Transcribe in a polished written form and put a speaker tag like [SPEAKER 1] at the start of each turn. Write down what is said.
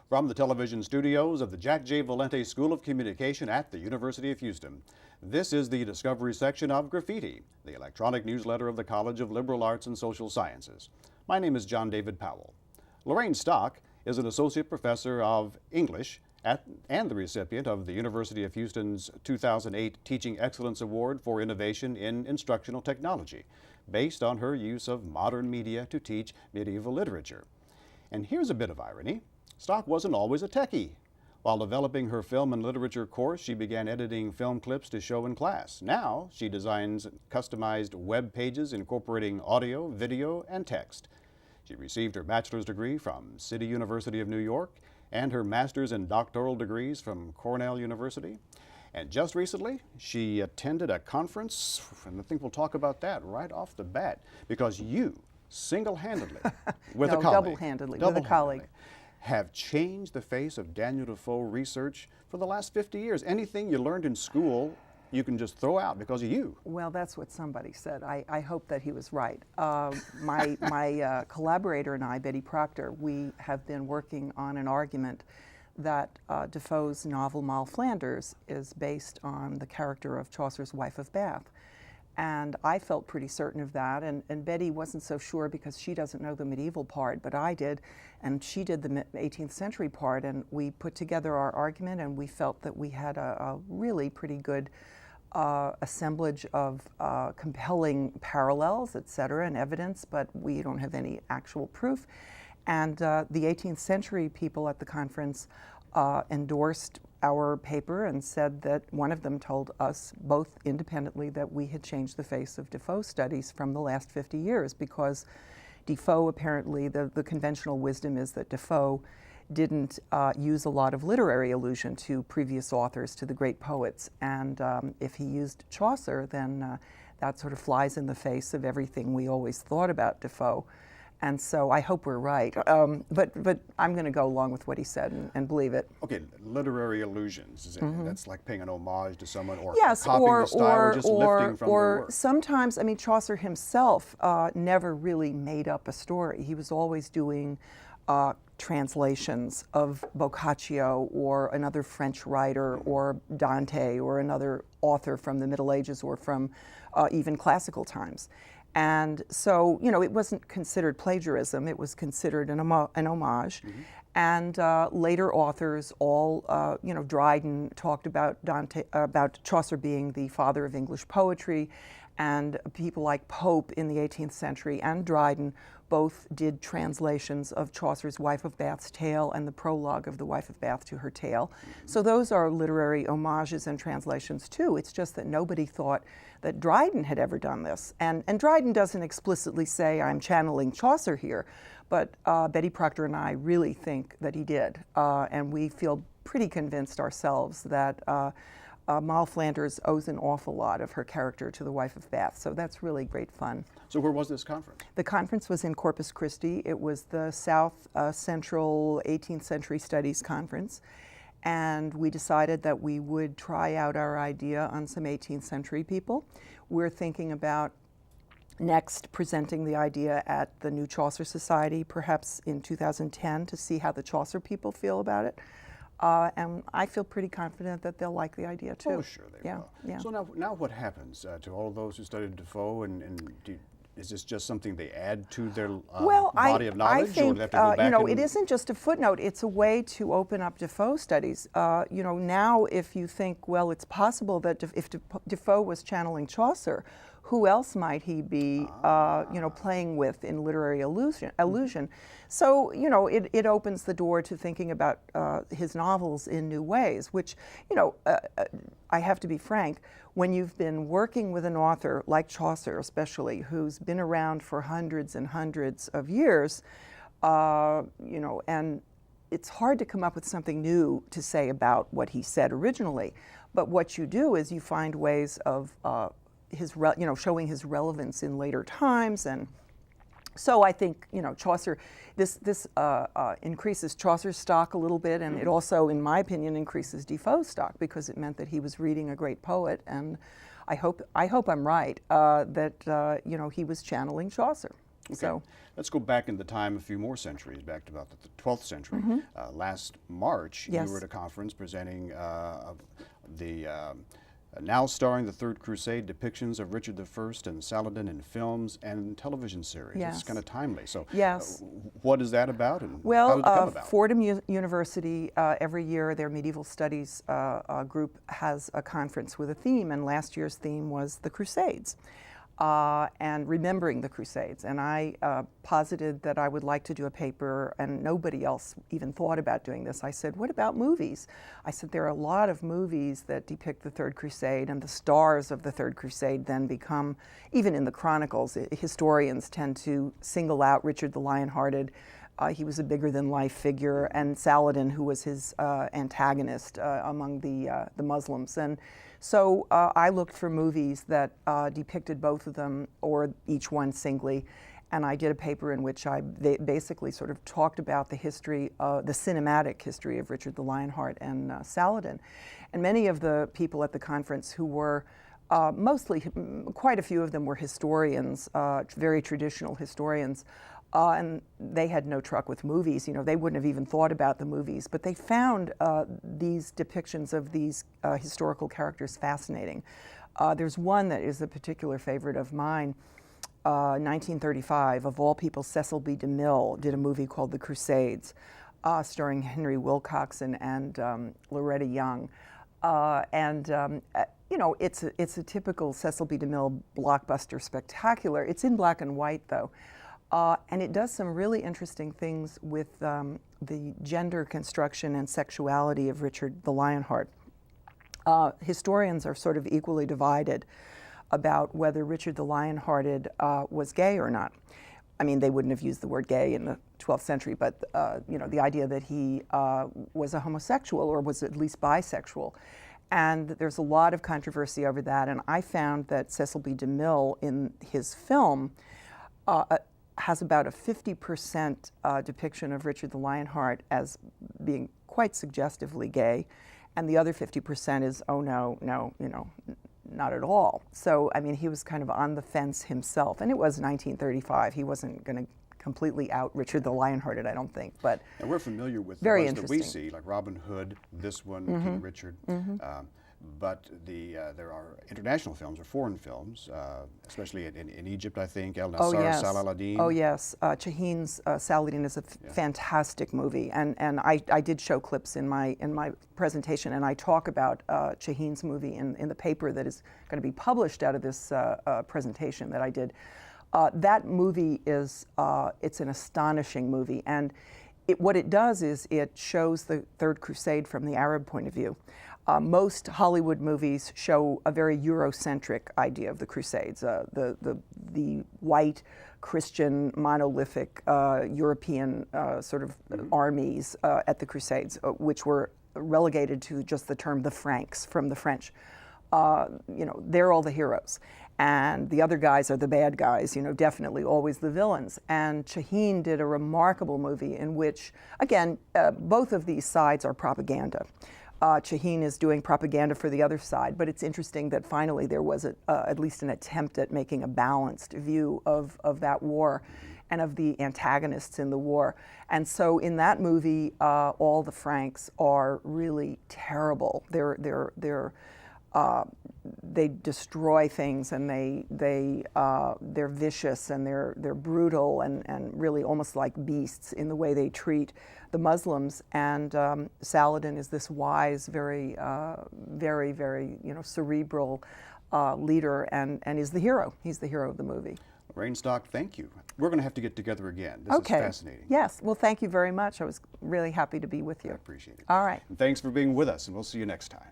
[SPEAKER 1] From the television studios of the Jack J. Valente School of Communication at the University of Houston, this is the Discovery section of Graffiti, the electronic newsletter of the College of Liberal Arts and Social Sciences. My name is John David Powell. Lorraine Stock is an associate professor of English and the recipient of the University of Houston's 2008 Teaching Excellence Award for Innovation in Instructional Technology, based on her use of modern media to teach medieval literature. And here's a bit of irony. Stock wasn't always a techie. While developing her film and literature course, she began editing film clips to show in class. Now, she designs customized web pages incorporating audio, video, and text. She received her bachelor's degree from City University of New York and her master's and doctoral degrees from Cornell University. And just recently, she attended a conference, and I think we'll talk about that right off the bat, because you, single-handedly, with a colleague,
[SPEAKER 2] double-handedly, with a colleague,
[SPEAKER 1] have changed the face of Daniel Defoe research for the last 50 years. Anything you learned in school, you can just throw out because of you.
[SPEAKER 2] Well, that's what somebody said. I hope that he was right. My collaborator and I, Betty Proctor, we have been working on an argument that Defoe's novel Moll Flanders is based on the character of Chaucer's wife of Bath. And I felt pretty certain of that, and Betty wasn't so sure because she doesn't know the medieval part, but I did, and she did the 18th century part, and we put together our argument, and we felt that we had a really pretty good assemblage of compelling parallels, et cetera, and evidence, but we don't have any actual proof. And the 18th century people at the conference endorsed our paper and said that one of them told us both independently that we had changed the face of Defoe studies from the last 50 years because Defoe apparently, the conventional wisdom is that Defoe didn't use a lot of literary allusion to previous authors, to the great poets, and if he used Chaucer, then that sort of flies in the face of everything we always thought about Defoe. And so I hope we're right, but I'm going to go along with what he said and believe it.
[SPEAKER 1] Okay, literary allusions, that's like paying an homage to someone or
[SPEAKER 2] yes,
[SPEAKER 1] copying the style or just lifting from the work.
[SPEAKER 2] Sometimes, I mean, Chaucer himself never really made up a story. He was always doing translations of Boccaccio or another French writer or Dante or another author from the Middle Ages or from even classical times. And so, you know, it wasn't considered plagiarism, it was considered an homage. And later authors, all, you know, Dryden talked about about Chaucer being the father of English poetry, and people like Pope in the 18th century and Dryden both did translations of Chaucer's Wife of Bath's tale and the prologue of the Wife of Bath to her tale. So those are literary homages and translations too. It's just that nobody thought that Dryden had ever done this. And Dryden doesn't explicitly say, I'm channeling Chaucer here, but Betty Proctor and I really think that he did. And we feel pretty convinced ourselves that Moll Flanders owes an awful lot of her character to the Wife of Bath, so that's really great fun.
[SPEAKER 1] So where was this conference?
[SPEAKER 2] The conference was in Corpus Christi. It was the South Central 18th Century Studies Conference, and we decided that we would try out our idea on some 18th century people. We're thinking about next presenting the idea at the New Chaucer Society, perhaps in 2010, to see how the Chaucer people feel about it. And I feel pretty confident that they'll like the idea too.
[SPEAKER 1] Oh, sure they will.
[SPEAKER 2] Yeah.
[SPEAKER 1] So now what happens to all of those who studied Defoe, and is this just something they add to their body of knowledge?
[SPEAKER 2] I think,
[SPEAKER 1] or do they have to go back
[SPEAKER 2] you know, it isn't just a footnote, it's a way to open up Defoe studies. You know, now if you think, well, it's possible that if Defoe was channeling Chaucer, who else might he be, you know, playing with in literary allusion? So, you know, it opens the door to thinking about his novels in new ways, which, you know, I have to be frank, when you've been working with an author like Chaucer especially, who's been around for hundreds and hundreds of years, you know, and it's hard to come up with something new to say about what he said originally. But what you do is you find ways of you know, showing his relevance in later times, and so I think, you know, Chaucer, this increases Chaucer's stock a little bit, and it also, in my opinion, increases Defoe's stock because it meant that he was reading a great poet, and I hope I'm right that you know, he was channeling Chaucer.
[SPEAKER 1] Okay.
[SPEAKER 2] So
[SPEAKER 1] let's go back in the time a few more centuries, back to about the 12th century. Last March,
[SPEAKER 2] Yes.
[SPEAKER 1] you were at a conference presenting the now starring the Third Crusade depictions of Richard I and Saladin in films and television series.
[SPEAKER 2] Yes.
[SPEAKER 1] It's kind of timely. So
[SPEAKER 2] Yes.
[SPEAKER 1] what is that about, and how
[SPEAKER 2] Well,
[SPEAKER 1] did it come about?
[SPEAKER 2] Fordham University, every year their medieval studies group has a conference with a theme, and last year's theme was the Crusades. And remembering the Crusades. And I posited that I would like to do a paper, and nobody else even thought about doing this. I said, what about movies? I said, there are a lot of movies that depict the Third Crusade, and the stars of the Third Crusade then become, even in the chronicles, historians tend to single out Richard the Lionhearted. He was a bigger-than-life figure, and Saladin, who was his antagonist among the Muslims. And so I looked for movies that depicted both of them, or each one singly, and I did a paper in which I basically sort of talked about the history, the cinematic history of Richard the Lionheart and Saladin. And many of the people at the conference who were mostly, quite a few of them were historians, very traditional historians, and they had no truck with movies. You know, they wouldn't have even thought about the movies, but they found these depictions of these historical characters fascinating. There's one that is a particular favorite of mine. 1935, of all people, Cecil B. DeMille did a movie called The Crusades, starring Henry Wilcox and Loretta Young. You know, it's a typical Cecil B. DeMille blockbuster spectacular. It's in black and white, though. And it does some really interesting things with the gender construction and sexuality of Richard the Lionheart. Historians are sort of equally divided about whether Richard the Lionhearted was gay or not. I mean, they wouldn't have used the word gay in the 12th century, but you know, the idea that he was a homosexual or was at least bisexual. And there's a lot of controversy over that. And I found that Cecil B. DeMille, in his film, has about a 50% depiction of Richard the Lionheart as being quite suggestively gay, and the other 50% is, oh no, you know, not at all. So, I mean, he was kind of on the fence himself, and it was 1935. He wasn't going to completely out Richard the Lionhearted, I don't think, but
[SPEAKER 1] and we're familiar with the
[SPEAKER 2] very
[SPEAKER 1] ones that we
[SPEAKER 2] interesting.
[SPEAKER 1] see, like Robin Hood, this one, King Richard. But there are international films or foreign films, especially in Egypt, I think, El
[SPEAKER 2] Oh
[SPEAKER 1] Nassar,
[SPEAKER 2] yes.
[SPEAKER 1] Saladin.
[SPEAKER 2] Oh yes, Shaheen's Saladin is a fantastic movie, and I did show clips in my presentation, and I talk about Shaheen's movie in the paper that is going to be published out of this presentation that I did. That movie is it's an astonishing movie, and what it does is it shows the Third Crusade from the Arab point of view. Most Hollywood movies show a very Eurocentric idea of the Crusades, the white, Christian, monolithic European sort of armies at the Crusades, which were relegated to just the term the Franks from the French. You know, they're all the heroes. And the other guys are the bad guys, you know, definitely always the villains. And Shaheen did a remarkable movie in which, again, both of these sides are propaganda. Shaheen is doing propaganda for the other side, but it's interesting that finally there was at least an attempt at making a balanced view of that war and of the antagonists in the war. And so in that movie, all the Franks are really terrible. They destroy things, and they're vicious, and they're brutal, and really almost like beasts in the way they treat the Muslims. And Saladin is this wise, very you know, cerebral leader, and is the hero. He's the hero of the movie.
[SPEAKER 1] Lorraine Stock, thank you. We're going to have to get together again. This is fascinating.
[SPEAKER 2] Yes. Well, thank you very much. I was really happy to be with you.
[SPEAKER 1] I appreciate it.
[SPEAKER 2] All right.
[SPEAKER 1] And thanks for being with us, and we'll see you next time.